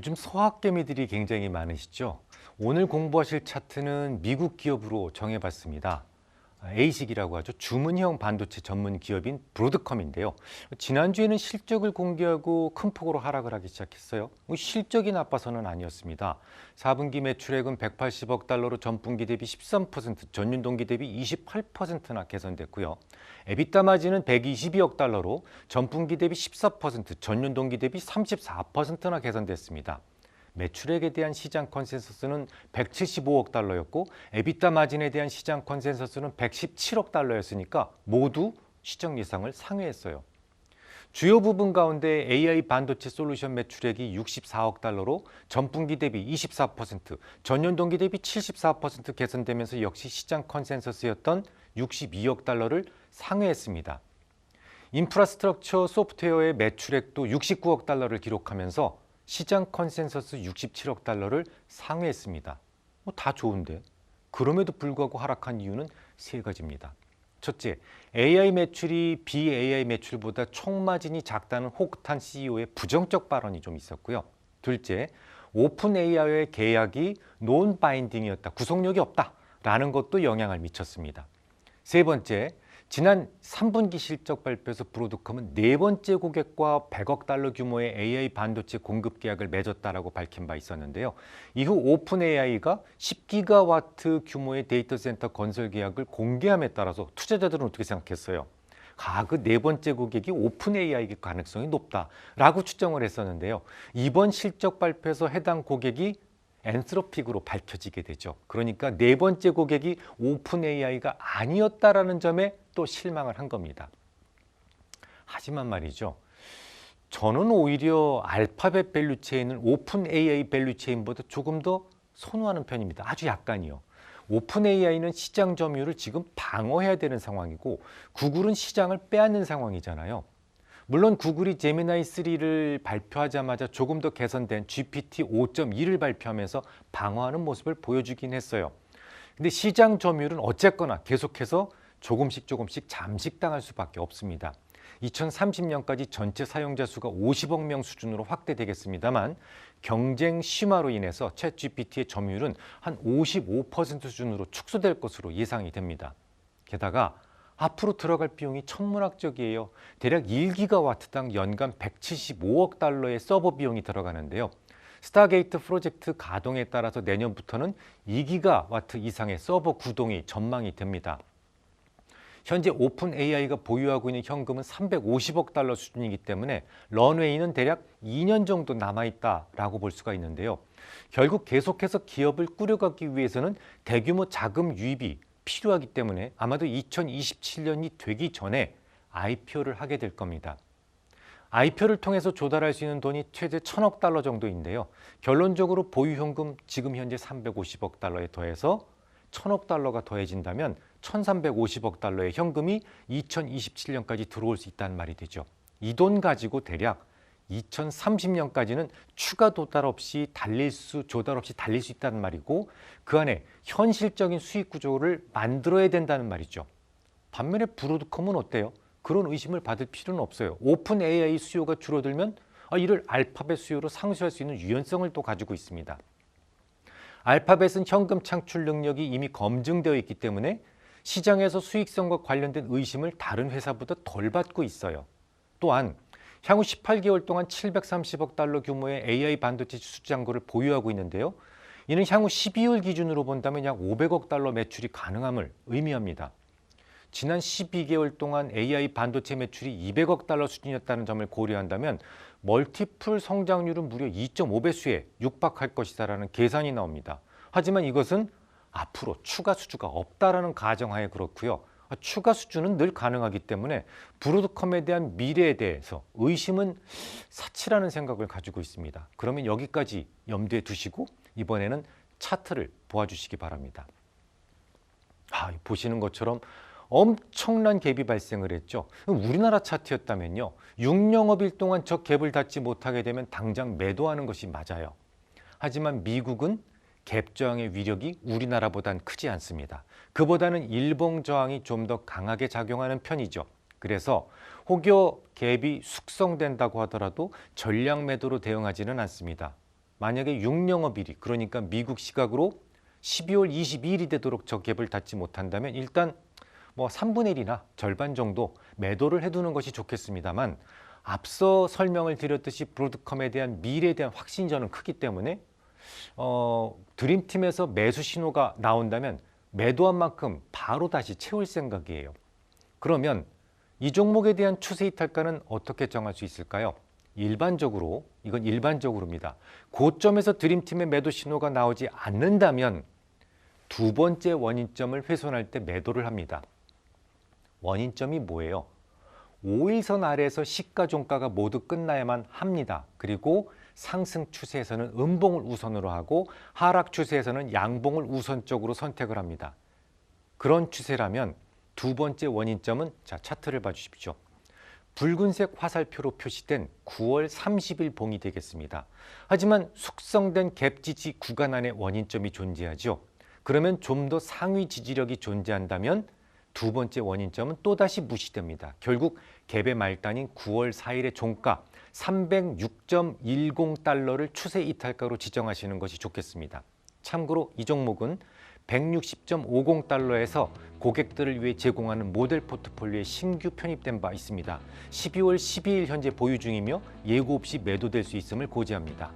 요즘 서학개미들이 굉장히 많으시죠? 오늘 공부하실 차트는 미국 기업으로 정해봤습니다. ASIC이라고 하죠. 주문형 반도체 전문 기업인 브로드컴인데요. 지난주에는 실적을 공개하고 큰 폭으로 하락을 하기 시작했어요. 실적이 나빠서는 아니었습니다. 4분기 매출액은 180억 달러로 전분기 대비 13%, 전년 동기 대비 28%나 개선됐고요. 에비타 마진은 122억 달러로 전분기 대비 14%, 전년 동기 대비 34%나 개선됐습니다. 매출액에 대한 시장 컨센서스는 175억 달러였고 에비타 마진에 대한 시장 컨센서스는 117억 달러였으니까 모두 시장 예상을 상회했어요. 주요 부분 가운데 AI 반도체 솔루션 매출액이 64억 달러로 전분기 대비 24%, 전년 동기 대비 74% 개선되면서 역시 시장 컨센서스였던 62억 달러를 상회했습니다. 인프라스트럭처 소프트웨어의 매출액도 69억 달러를 기록하면서 시장 컨센서스 67억 달러를 상회했습니다. 다 좋은데 그럼에도 불구하고 하락한 이유는 세 가지입니다. 첫째, AI 매출이 BAI 매출보다 총마진이 작다는 호크탄 CEO의 부정적 발언이 좀 있었고요. 둘째, 오픈 AI와의 계약이 논 바인딩이었다, 구속력이 없다라는 것도 영향을 미쳤습니다. 세 번째, 지난 3분기 실적 발표에서 브로드컴은 네 번째 고객과 100억 달러 규모의 AI 반도체 공급 계약을 맺었다라고 밝힌 바 있었는데요. 이후 오픈 AI가 10기가와트 규모의 데이터 센터 건설 계약을 공개함에 따라서 투자자들은 어떻게 생각했어요? 그 네 번째 고객이 오픈 AI일 가능성이 높다라고 추정을 했었는데요. 이번 실적 발표에서 해당 고객이 엔트로픽으로 밝혀지게 되죠. 그러니까 네 번째 고객이 오픈 AI가 아니었다라는 점에 또 실망을 한 겁니다. 하지만 말이죠. 저는 오히려 알파벳 밸류체인을 오픈 AI 밸류체인보다 조금 더 선호하는 편입니다. 아주 약간이요. 오픈 AI는 시장 점유율을 지금 방어해야 되는 상황이고 구글은 시장을 빼앗는 상황이잖아요. 물론 구글이 제미나이 3를 발표하자마자 조금 더 개선된 GPT 5.2를 발표하면서 방어하는 모습을 보여주긴 했어요. 근데 시장 점유율은 어쨌거나 계속해서 조금씩 잠식당할 수밖에 없습니다. 2030년까지 전체 사용자 수가 50억 명 수준으로 확대되겠습니다만 경쟁 심화로 인해서 챗 GPT의 점유율은 한 55% 수준으로 축소될 것으로 예상이 됩니다. 게다가 앞으로 들어갈 비용이 천문학적이에요. 대략 1기가와트당 연간 175억 달러의 서버 비용이 들어가는데요. 스타게이트 프로젝트 가동에 따라서 내년부터는 2기가와트 이상의 서버 구동이 전망이 됩니다. 현재 오픈 AI가 보유하고 있는 현금은 350억 달러 수준이기 때문에 런웨이는 대략 2년 정도 남아있다라고 볼 수가 있는데요. 결국 계속해서 기업을 꾸려가기 위해서는 대규모 자금 유입이 필요하기 때문에 아마도 2027년이 되기 전에 IPO를 하게 될 겁니다. IPO를 통해서 조달할 수 있는 돈이 최대 1,000억 달러 정도인데요. 결론적으로 보유 현금 지금 현재 350억 달러에 더해서 1,000억 달러가 더해진다면 1,350억 달러의 현금이 2027년까지 들어올 수 있다는 말이 되죠. 이 돈 가지고 대략 2030년까지는 추가 조달 없이 달릴 수 있다는 말이고 그 안에 현실적인 수익 구조를 만들어야 된다는 말이죠. 반면에 브로드컴은 어때요? 그런 의심을 받을 필요는 없어요. 오픈 AI 수요가 줄어들면 이를 알파벳 수요로 상쇄할 수 있는 유연성을 또 가지고 있습니다. 알파벳은 현금 창출 능력이 이미 검증되어 있기 때문에 시장에서 수익성과 관련된 의심을 다른 회사보다 덜 받고 있어요. 또한 향후 18개월 동안 730억 달러 규모의 AI 반도체 수주잔고를 보유하고 있는데요. 이는 향후 12월 기준으로 본다면 약 500억 달러 매출이 가능함을 의미합니다. 지난 12개월 동안 AI 반도체 매출이 200억 달러 수준이었다는 점을 고려한다면 멀티플 성장률은 무려 2.5배수에 육박할 것이다라는 계산이 나옵니다. 하지만 이것은 앞으로 추가 수주가 없다라는 가정하에 그렇고요. 추가 수주는 늘 가능하기 때문에 브로드컴에 대한 미래에 대해서 의심은 사치라는 생각을 가지고 있습니다. 그러면 여기까지 염두에 두시고 이번에는 차트를 보아주시기 바랍니다. 보시는 것처럼 엄청난 갭이 발생을 했죠. 우리나라 차트였다면요. 6영업일 동안 저 갭을 닫지 못하게 되면 당장 매도하는 것이 맞아요. 하지만 미국은 갭 저항의 위력이 우리나라보단 크지 않습니다. 그보다는 일봉 저항이 좀 더 강하게 작용하는 편이죠. 그래서 혹여 갭이 숙성된다고 하더라도 전량 매도로 대응하지는 않습니다. 만약에 6영업일이 그러니까 미국 시각으로 12월 22일이 되도록 저 갭을 닫지 못한다면 일단 뭐 3분의 1이나 절반 정도 매도를 해두는 것이 좋겠습니다만 앞서 설명을 드렸듯이 브로드컴에 대한 미래에 대한 확신이 저는 크기 때문에 드림팀에서 매수 신호가 나온다면 매도한 만큼 바로 다시 채울 생각이에요. 그러면 이 종목에 대한 추세 이탈가는 어떻게 정할 수 있을까요? 일반적으로, 이건 일반적으로입니다. 고점에서 드림팀의 매도 신호가 나오지 않는다면 두 번째 원인점을 훼손할 때 매도를 합니다. 원인점이 뭐예요? 5일선 아래에서 시가 종가가 모두 끝나야만 합니다. 그리고 상승 추세에서는 음봉을 우선으로 하고 하락 추세에서는 양봉을 우선적으로 선택을 합니다. 그런 추세라면 두 번째 원인점은 자, 차트를 봐주십시오. 붉은색 화살표로 표시된 9월 30일 봉이 되겠습니다. 하지만 숙성된 갭 지지 구간 안에 원인점이 존재하죠. 그러면 좀 더 상위 지지력이 존재한다면 두 번째 원인점은 또다시 무시됩니다. 결국 갭의 말단인 9월 4일의 종가 306.10달러를 추세 이탈가로 지정하시는 것이 좋겠습니다. 참고로 이 종목은 160.50달러에서 고객들을 위해 제공하는 모델 포트폴리오에 신규 편입된 바 있습니다. 12월 12일 현재 보유 중이며 예고 없이 매도될 수 있음을 고지합니다.